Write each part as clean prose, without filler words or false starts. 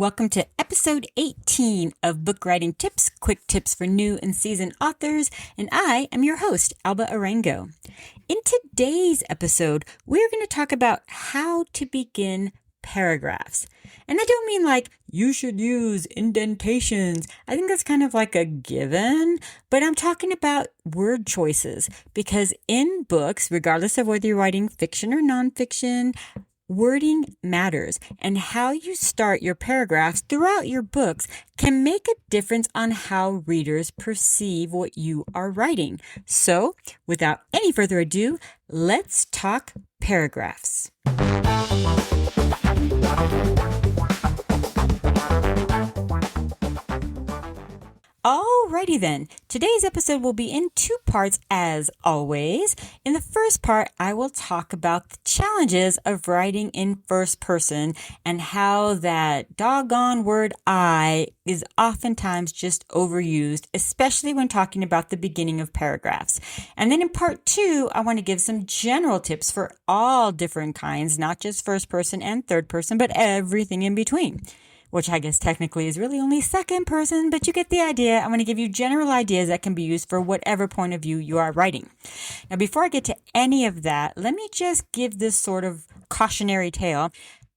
welcome to episode 18 of Book Writing Tips, quick tips for new and seasoned authors, and I am your host, Alba Arango. In today's episode, we're going to talk about how to begin paragraphs. And I don't mean like you should use indentations. I think that's kind of like a given, but I'm talking about word choices because in books, regardless of whether you're writing fiction or nonfiction, wording matters, and how you start your paragraphs throughout your books can make a difference on how readers perceive what you are writing. So, without any further ado, let's talk paragraphs. Alrighty then, today's episode will be in two parts as always. In the first part, I will talk about the challenges of writing in first person and how that doggone word I is oftentimes just overused, especially when talking about the beginning of paragraphs. And then in part two, I want to give some general tips for all different kinds, not just first person and third person, but everything in between. Which I guess technically is really only second person, but you get the idea. I'm going to give you general ideas that can be used for whatever point of view you are writing. Now, before I get to any of that, let me just give this sort of cautionary tale.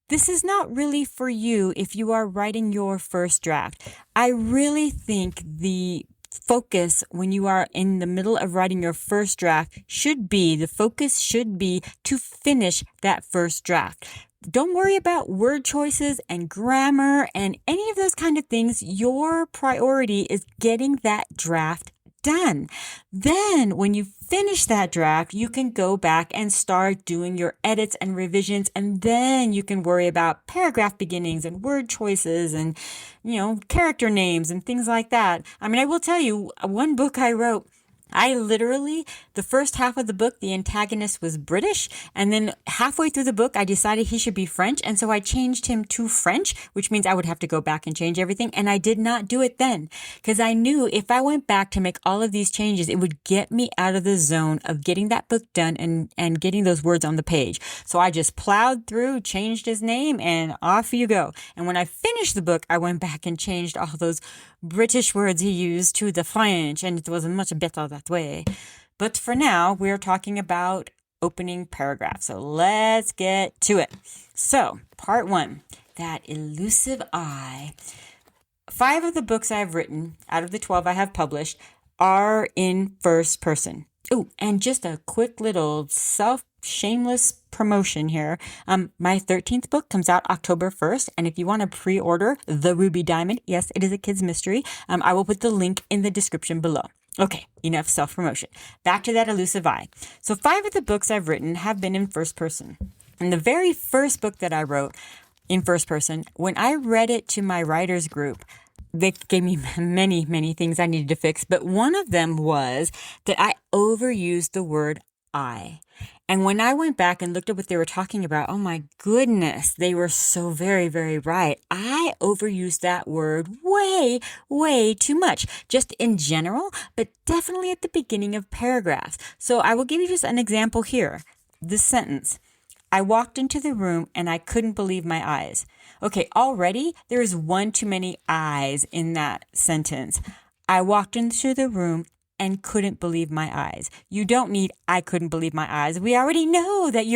This is not really for you if you are writing your first draft. I really think the focus when you are in the middle of writing your first draft the focus should be to finish that first draft. Don't worry about word choices and grammar and any of those kind of things. Your priority is getting that draft done. Then when you finish that draft, you can go back and start doing your edits and revisions, and then you can worry about paragraph beginnings and word choices and, character names and things like that. I mean, I will tell you, one book I wrote, the first half of the book, the antagonist was British. And then halfway through the book, I decided he should be French. And so I changed him to French, which means I would have to go back and change everything. And I did not do it then because I knew if I went back to make all of these changes, it would get me out of the zone of getting that book done and getting those words on the page. So I just plowed through, changed his name, and off you go. And when I finished the book, I went back and changed all those British words he used to the French, and it was much better that way. But for now, we're talking about opening paragraphs. So let's get to it. So, part one, that elusive I. 5 of the books I've written, out of the 12 I have published, are in first person. Oh, and just a quick little shameless promotion here. My 13th book comes out October 1st. And if you want to pre-order The Ruby Diamond, yes, it is a kid's mystery. I will put the link in the description below. Okay, enough self-promotion. Back to that elusive I. So 5 of the books I've written have been in first person. And the very first book that I wrote in first person, when I read it to my writers group, they gave me many, many things I needed to fix. But one of them was that I overused the word I. And when I went back and looked at what they were talking about, oh my goodness, they were so very, very right. I overused that word way, way too much, just in general, but definitely at the beginning of paragraphs. So I will give you just an example here. This sentence, I walked into the room and I couldn't believe my eyes. Okay, already there is one too many eyes in that sentence. I walked into the room and couldn't believe my eyes. You don't need I couldn't believe my eyes. We already know that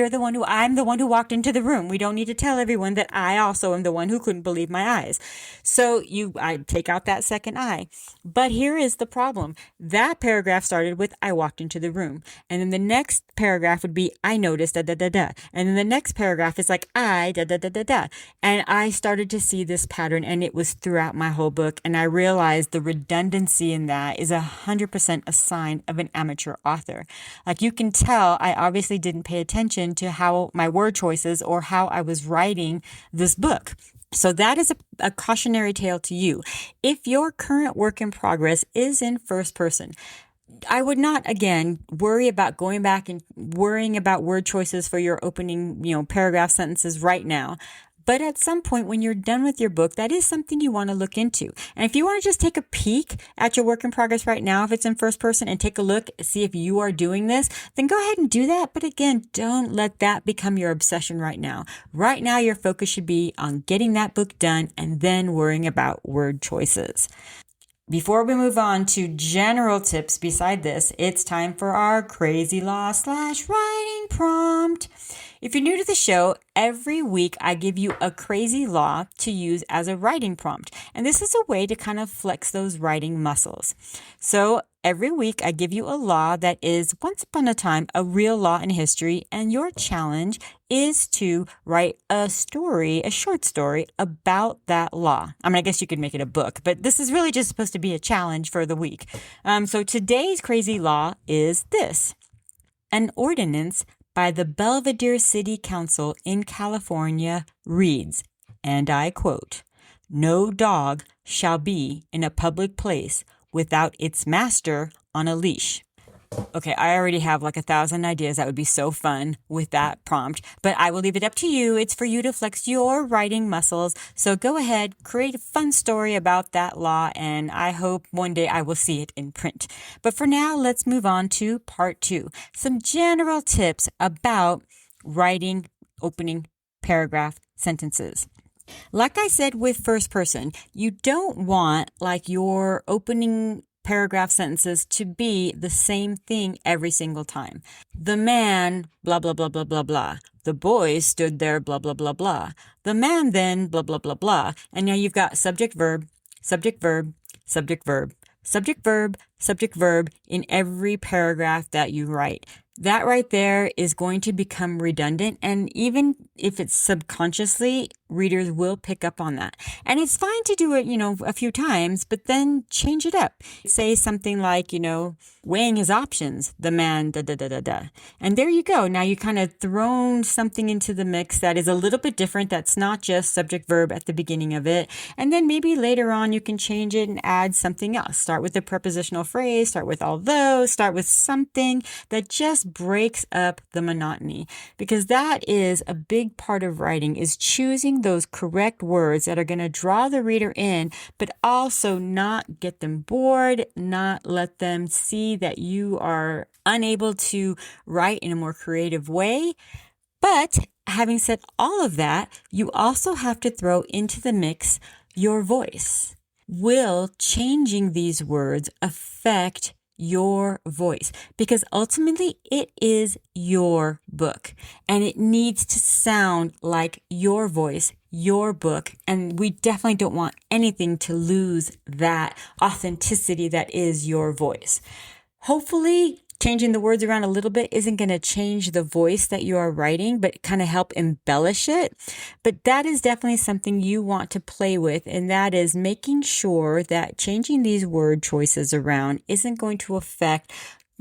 I'm the one who walked into the room. We don't need to tell everyone that I also am the one who couldn't believe my eyes. So I take out that second I. But here is the problem. That paragraph started with I walked into the room. And then the next paragraph would be I noticed da da da da. And then the next paragraph is like I da da da da da. And I started to see this pattern, and it was throughout my whole book. And I realized the redundancy in that is 100% a sign of an amateur author. Like you can tell, I obviously didn't pay attention to how my word choices or how I was writing this book. So that is a cautionary tale to you. If your current work in progress is in first person, I would not, again, worry about going back and worrying about word choices for your opening, paragraph sentences right now. But at some point when you're done with your book, that is something you want to look into. And if you want to just take a peek at your work in progress right now, if it's in first person, and take a look, see if you are doing this, then go ahead and do that. But again, don't let that become your obsession right now. Right now, your focus should be on getting that book done and then worrying about word choices. Before we move on to general tips beside this, it's time for our crazy law / writing prompt. If you're new to the show, every week I give you a crazy law to use as a writing prompt. And this is a way to kind of flex those writing muscles. So every week I give you a law that is once upon a time a real law in history. And your challenge is to write a short story about that law. I mean, I guess you could make it a book, but this is really just supposed to be a challenge for the week. So today's crazy law is this. An ordinance by the Belvedere City Council in California reads, and I quote, "No dog shall be in a public place without its master on a leash." Okay, I already have like 1,000 ideas that would be so fun with that prompt, but I will leave it up to you. It's for you to flex your writing muscles. So go ahead, create a fun story about that law, and I hope one day I will see it in print. But for now, let's move on to part 2. Some general tips about writing opening paragraph sentences. Like I said with first person, you don't want like your opening paragraph sentences to be the same thing every single time. The man, blah, blah, blah, blah, blah, blah. The boy stood there, blah, blah, blah, blah. The man then, blah, blah, blah, blah. And now you've got subject, verb, subject, verb, subject, verb, subject, verb, subject, verb in every paragraph that you write. That right there is going to become redundant. And even if it's subconsciously, readers will pick up on that. And it's fine to do it, a few times, but then change it up. Say something like, weighing his options, the man, da, da, da, da, da. And there you go. Now you kind of thrown something into the mix that is a little bit different. That's not just subject verb at the beginning of it. And then maybe later on you can change it and add something else. Start with the prepositional phrase, start with although, start with something that just breaks up the monotony, because that is a big part of writing, is choosing those correct words that are going to draw the reader in, but also not get them bored, not let them see that you are unable to write in a more creative way. But having said all of that, you also have to throw into the mix your voice. Will changing these words affect your voice? Because ultimately it is your book and it needs to sound like your voice, your book. And we definitely don't want anything to lose that authenticity that is your voice. Hopefully, changing the words around a little bit isn't going to change the voice that you are writing, but kind of help embellish it. But that is definitely something you want to play with, and that is making sure that changing these word choices around isn't going to affect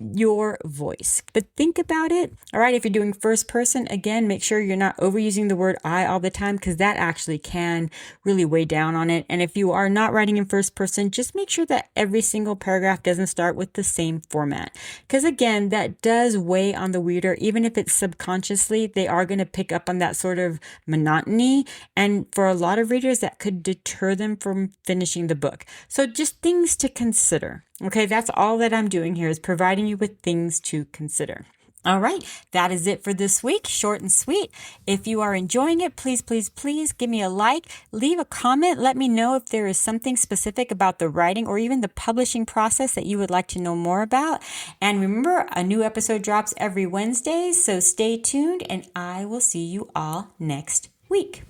your voice. But think about it. All right, if you're doing first person, again, make sure you're not overusing the word I all the time, because that actually can really weigh down on it. And if you are not writing in first person, just make sure that every single paragraph doesn't start with the same format. Because again, that does weigh on the reader. Even if it's subconsciously, they are going to pick up on that sort of monotony. And for a lot of readers, that could deter them from finishing the book. So just things to consider. Okay, that's all that I'm doing here, is providing you with things to consider. All right, that is it for this week. Short and sweet. If you are enjoying it, please, please, please give me a like, leave a comment. Let me know if there is something specific about the writing or even the publishing process that you would like to know more about. And remember, a new episode drops every Wednesday, so stay tuned and I will see you all next week.